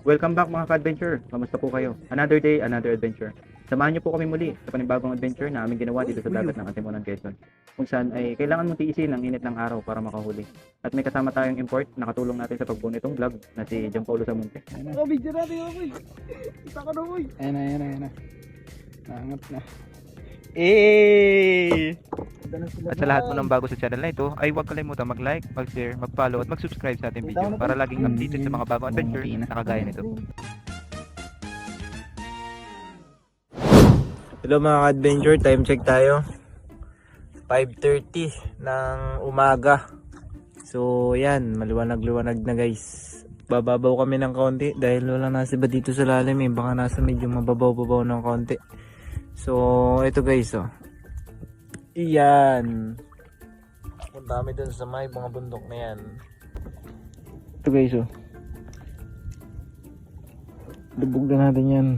Welcome back mga ka-adventure. Kamusta po kayo? Another day, another adventure. Samahan niyo po kami muli sa panibagong adventure na aming ginawa dito sa dagat ng Antimonan, Quezon. Kung saan ay kailangan mong tiisin ang init ng araw para makahuli. At may kasama tayong import na katulong natin sa pagbuo nitong vlog na si Gianpaolo Samunte. Oh, video natin ako boy. Kita ko na boy. Ayan na. Naangat na. Eh! At sa lahat mo ng bago sa channel na ito, ay huwag kalimutan mag-like, mag-share, mag-follow at mag-subscribe sa ating video para laging updated sa mga bagong adventure na kagaya nito. Hello mga adventure, time check tayo. 5:30 ng umaga. So yan, maliwanag-liwanag na guys. Bababaw kami ng konti dahil wala nasa ba dito sa lalim eh. Baka nasa medyo mababaw-babaw ng konti. So ito guys oh. Iyan. Ang dami dun sa may mga bundok na yan. Ito guys oh. Lubog na natin yan.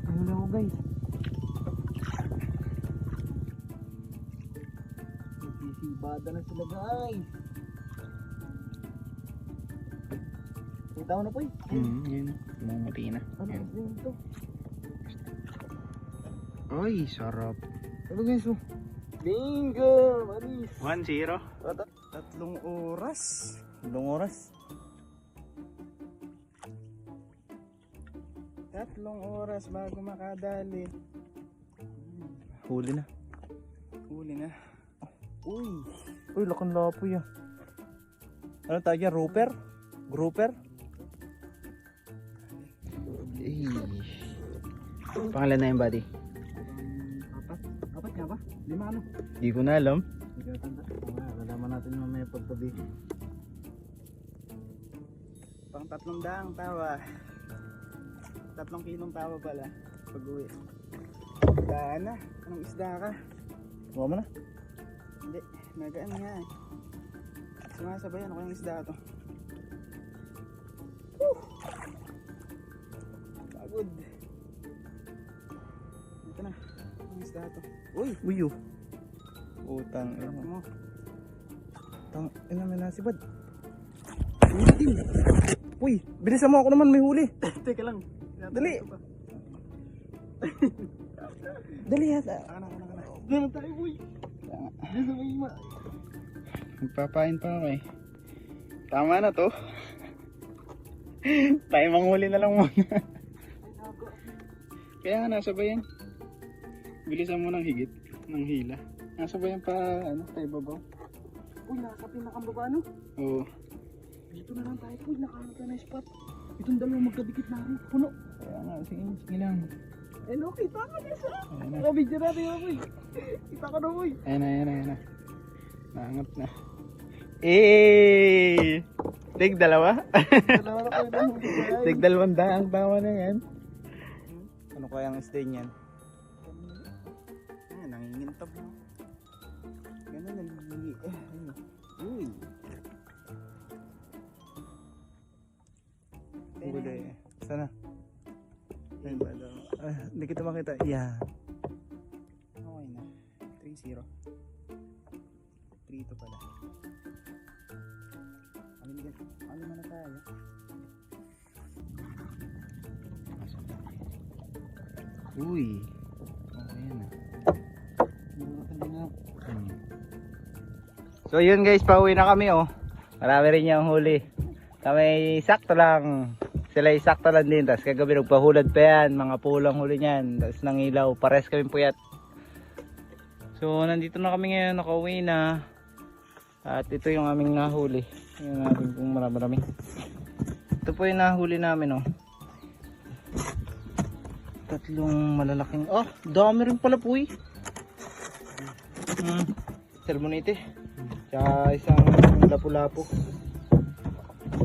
Ano ako guys? Nagsisibada na sila guys. Kita ko na po eh. Yan. Mumuti na. Ano Yan. ito? Ay, sarap. Ano guys oh? Bingo! Maris! 1-0. 3 oras. 3 oras. 3 oras bago makadali. Huli na. Huli na. Uy! Uy, lakang lapoy ah. Ano tawag yan? Grouper? Grouper? Eh. Pangalan na yung buddy? Apat? Apat nga ba? 5 ano? Di ko na alam. Hindi ka tanda. Malaman natin mamaya pagtabi. Pang 300 tawa. 3 kilong tawa pala. Pag uwi. Daan na. Anong isda ka? Huwa mo na? Hindi. Nagaan nga eh. Sumasabayan ako yung isda to. Pagod. Ito na. Ang isda to. Uy! Uyo. Utang. Sarap mo. Utang. Ina may nasibad. Uy! Bilisan mo ako naman may huli. Teka lang. Dali! Dali yata. Kana. Ganun tayo boy. Bilisan mo yung Magpapain pa ako eh. Tama na to. Tayo manghuli na lang muna. Kaya nga nasabayan. Bilisan mo ng higit. Ng hila. Nasabayan pa ano, tayo babaw. Uy, nakakapin baba no? Oo. Dito na lang tayo. Uy, nakahanap na spot. Itong dalawa magkadikit na rin. Puno. Kaya nga, sige lang. Eh no, kita ka guys ha. Ayan na. Nakabidyo natin ako boy. Kita ka na boy. Ayan na. Naangat na. Eh! Tig dalawa? Dalawa na kayo na huli guys. Tig 200 ang tawa na yan. Ano kaya ang stay niyan? Ah, nangingintab mo. Ganun nalili. Uy. Huli. Sana. Ayun ba daw? Hindi kita makita. Yeah. Okay na. 3-0. 3-2 pala. Ano na tayo? Uy. Okay na. So yun guys, pauwi na kami oh. Marami rin yung huli. Kami sakto lang. Sila sakto lang din. Tapos kagabi nagpahulad pa yan. Mga pulang huli niyan. Tapos nangilaw. Pares kami puyat. So nandito na kami ngayon. Nakauwi na. At ito yung aming nahuli. Yung aming pong marami. Ito po yung nahuli namin oh. 3 malalaking. Oh, dami rin pala po eh. Salmonite. Tsaka isang lapu-lapu.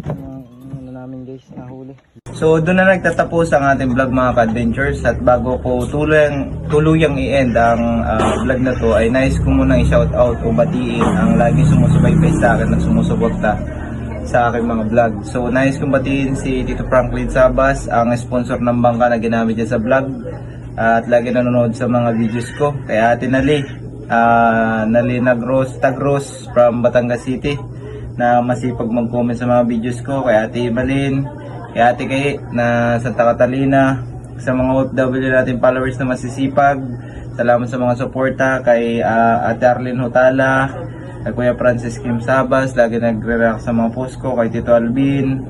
Ano namin guys, nahuli. So doon na nagtatapos ang ating vlog mga ka-adventures. At bago ko tuluyang i-end ang vlog na to, ay nais ko munang i-shoutout o batiin ang lagi sumusubaybay sa akin at sumusuporta sa aking mga vlog. So nais kong batiin si Tito Franklin Sabas, ang sponsor ng bangka na ginamit niya sa vlog. At lagi nanonood sa mga videos ko. Kaya Ate Nali, Nalina Tagros from Batangas City na masipag mag-comment sa mga videos ko, kay Ate Evelyn, kay Ate Kay na Santa Catalina, sa mga OFW natin followers na masisipag. Salamat sa mga suporta kay Ate Arlene Hotala, kay Kuya Francis Kim Sabas, lagi nagre-react sa mga post ko, kay Tito Alvin,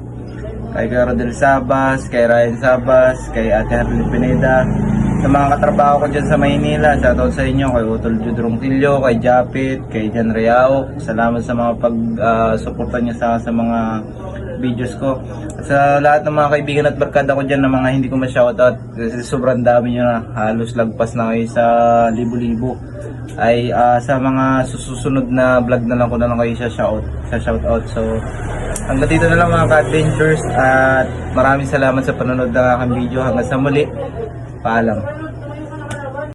kay Rodel Sabas, kay Ryan Sabas, kay Ate Harlene Pineda, sa mga katrabaho ko dyan sa Maynila. Shoutout sa inyo, kay Utol Judrong Tilio, kay Japit, kay Jan Reao. Salamat sa mga pag-suporta nyo sa mga videos ko. At sa lahat ng mga kaibigan at barkada ko dyan na mga hindi ko ma-shoutout, kasi sobrang dami nyo na, halos lagpas na kayo sa libo-libo, ay sa mga susunod na vlog na lang ko na lang kayo sa shoutout. So hanggang dito na lang mga ka-adventures, at maraming salamat sa panonood ng aking video. Hanggang sa muli, paalam.